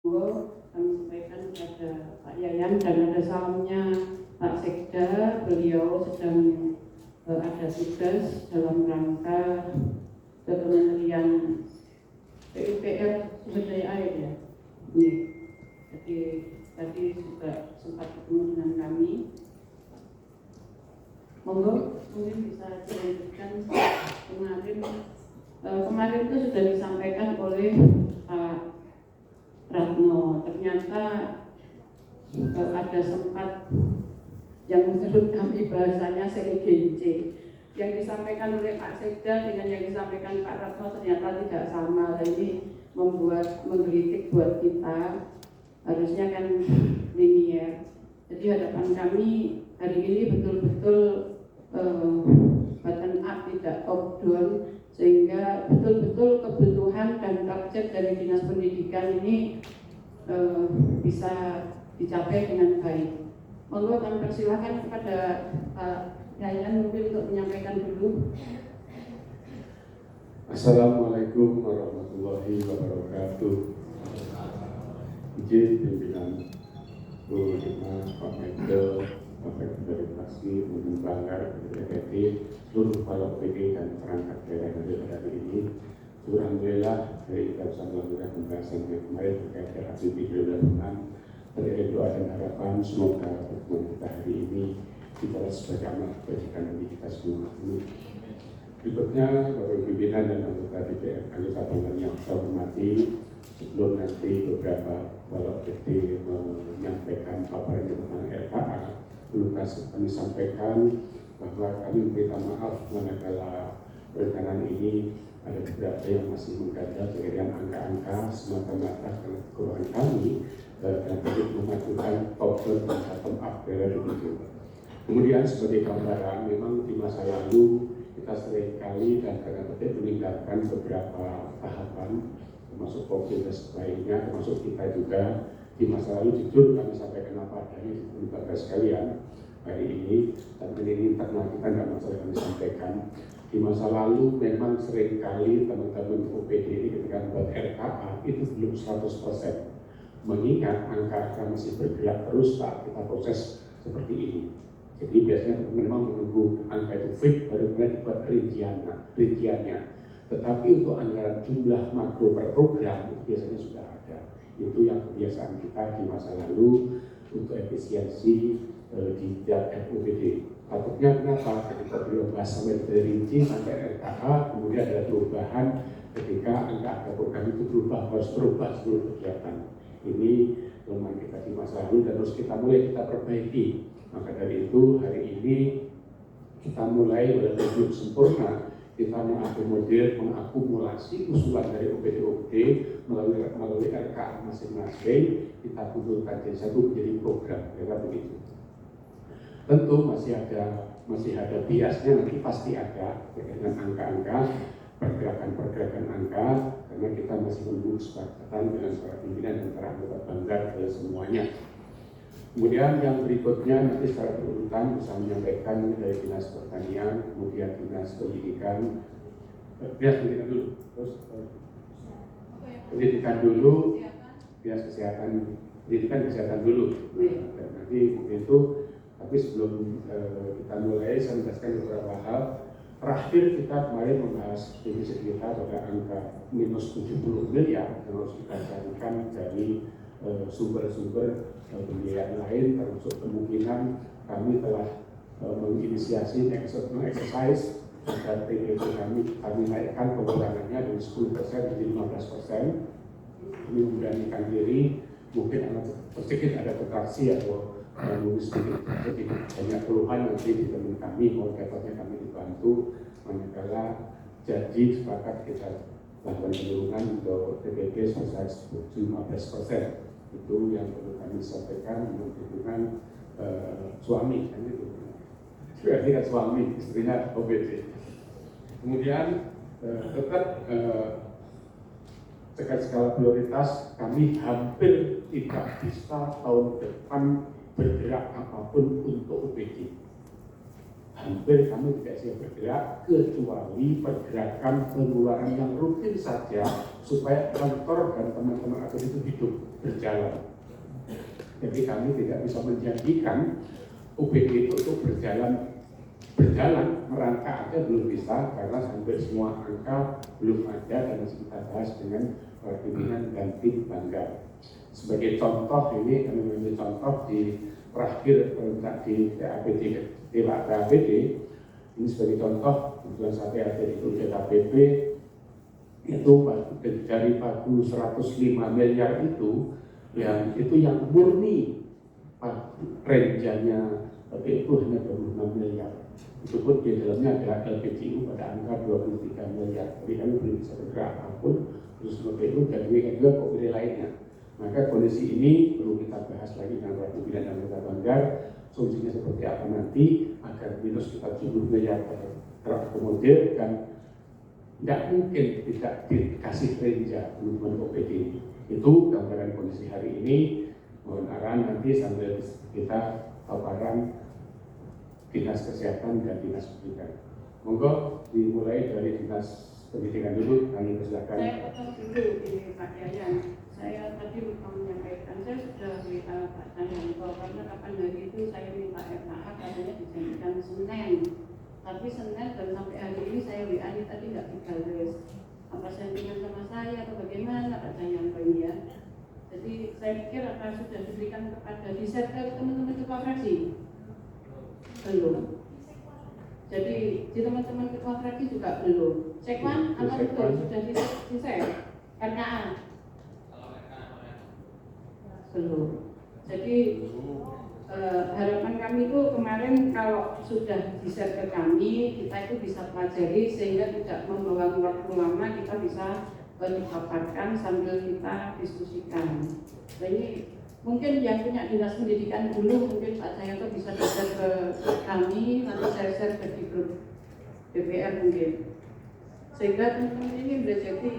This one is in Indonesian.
Kami sampaikan kepada Pak Yayan dan ada salamnya Pak Sekda. Beliau sedang ada tugas dalam rangka Kementerian PUPR sumber daya air ya. Jadi tadi juga sempat ketemu dengan kami. Monggo mungkin bisa dilanjutkan. Kemarin itu sudah disampaikan oleh Pak Ratno, ternyata ada sempat yang menurut kami bahasanya seligenci yang disampaikan oleh Pak Sekda dengan yang disampaikan Pak Ratno ternyata tidak sama. Ini membuat menggelitik buat kita, harusnya kan linear. Jadi harapan kami hari ini betul-betul button up, tidak top down, sehingga betul-betul kebutuhan dan target dari Dinas Pendidikan ini bisa dicapai dengan baik. Monggo kami persilahkan kepada Pak Yayan mungkin untuk menyampaikan dulu. Assalamualaikum warahmatullahi wabarakatuh. Izin pimpinan Bu Dimas, Pak Menko, Pak Federasi, Bung Banggar, DPD, seluruh kepala OPD dan perangkat daerah yang ada hari ini. Alhamdulillah, dari kita bisa melakukan pembahasan yang kemarin terkait dengan video development. Dari doa dan harapan, semoga pertemuan kita hari ini dibalas sebagai amal kebajikan bagi kita semua. Berikutnya, Bapak Pimpinan dan anggota DPR, anggota Banggar yang saya hormati, sebelum nanti beberapa kepala OPD menyampaikan paparan tentang RKA, perlu kami sampaikan bahwa kami meminta maaf manakala perencanaan ini ada beberapa yang masih mengganjal dengan angka-angka semata-mata karena kekurangan kami dan untuk memajukan top down dan bottom up dari itu. Kemudian sebagai gambaran, memang di masa lalu kita seringkali dan karena petik meninggalkan beberapa tahapan termasuk COVID dan sebagainya, termasuk kita juga di masa lalu jujur kami sampaikan apa adanya di lembaga sekalian hari ini, dan ini internal kita tidak masalah kami sampaikan. Di masa lalu memang seringkali teman-teman OPD ini ketika membuat RKA itu belum 100%, mengingat angka masih bergerak terus saat kita proses seperti ini. Jadi biasanya memang menunggu angka itu fit baru kemudian dibuat rinciannya. Tetapi untuk anggaran jumlah makro per program itu biasanya sudah ada. Itu yang kebiasaan kita di masa lalu untuk efisiensi di OPD. Patutnya kenapa? Ketika beliau bahas sampai rinci sampai RKA, kemudian ada perubahan ketika angka program itu berubah, harus berubah seluruh kegiatan. Ini kelemahan kita di masa lalu dan harus kita perbaiki. Maka dari itu hari ini kita mulai belum sempurna, kita mengakumulasi usulan dari OPD melalui RKA masing-masing, kita kumpulkan jadi satu menjadi program, kira begitu. Tentu masih ada biasnya, nanti pasti ada dengan angka-angka, pergerakan angka, karena kita masih menunggu kesepakatan dengan para pimpinan antara anggota Banggar ke semuanya. Kemudian yang berikutnya nanti secara berurutan bisa menyampaikan dari Dinas Pertanian, kemudian Dinas Pendidikan, Dinas Pendidikan dulu, terus Pendidikan dulu, Dinas Kesehatan dulu. Dan nanti mungkin itu. Tapi sebelum kita mulai, saya menjelaskan beberapa hal. Terakhir kita kemarin membahas defisit kita pada angka minus 70 miliar yang harus kita carikan dari sumber-sumber pembiayaan lain, termasuk kemungkinan kami telah menginisiasi exercise dan TGP kami naikkan pengurangannya dari 10% menjadi 15%. Kami memberanikan diri, mungkin sedikit ada kontraksi atau sedikit banyak keluhan nanti di teman kami, mau dapatnya kami dibantu manakala jadi sepakat kita lakukan penurunan untuk TPP sebesar 15%. Itu yang perlu kami sampaikan menurut dukungan suami kan itu. Berarti kan suami, istrinya OPD. Kemudian tetap terkait skala prioritas, kami hampir tidak bisa tahun depan bergerak apapun untuk OPD. Hampir kami tidak siap bergerak kecuali pergerakan pengeluaran yang rutin saja supaya kantor dan teman-teman atur itu hidup. berjalan. Jadi kami tidak bisa menjanjikan UPD itu untuk berjalan merangkak aja belum bisa karena sampai semua angka belum ada dan masih kita bahas dengan pimpinan dan tim Banggar. Sebagai contoh ini kami mengambil contoh di terakhir di TAPD ini sebagai contoh kebetulan sampai ada itu DKPP itu dari 105 miliar itu yang murni renjanya tapi itu hanya 26 miliar. Itu pun di dalamnya ada LPJU pada angka 23 miliar. Jadi kami belum bisa bergerak apapun khusus LPJU dan juga kopilih lainnya. Maka kondisi ini perlu kita bahas lagi dengan para pimpinan dan anggota Banggar solusinya seperti apa nanti agar minus kita 7 miliar terakomodir dan tidak mungkin tidak dikasih renja teman-teman OPD. Itu gambaran kondisi hari ini. Mohon arahan nanti sambil kita paparan Dinas Kesehatan dan Dinas Pendidikan. Monggo dimulai dari Dinas Pendidikan dulu, kami persilakan. Saya potong dulu di Pak Yayan. Saya tadi lupa menyampaikan, saya sudah WA Pak Yanto karena kapan hari itu saya minta FAH katanya dijanjikan Senin. Tapi Senin dan sampai hari ini saya WA ini tadi nggak dibales. Apa sentimen sama saya atau bagaimana Pak Yanto ini ya? Jadi saya pikir akan sudah diberikan kepada di-share ke teman-teman ketua fraksi. Belum. Jadi di teman-teman ketua fraksi juga belum. Sekwan apa betul sudah di-share? RKA belum. Jadi harapan kami itu kemarin kalau sudah di-share ke kami, kita itu bisa pelajari sehingga tidak membawa waktu lama, kita bisa dipaparkan sambil kita diskusikan. Nah ini mungkin yang punya Dinas Pendidikan dulu, mungkin Pak Jayanto bisa share ke kami, nanti saya share ke di grup DPR mungkin. Sehingga teman-teman ini boleh jadi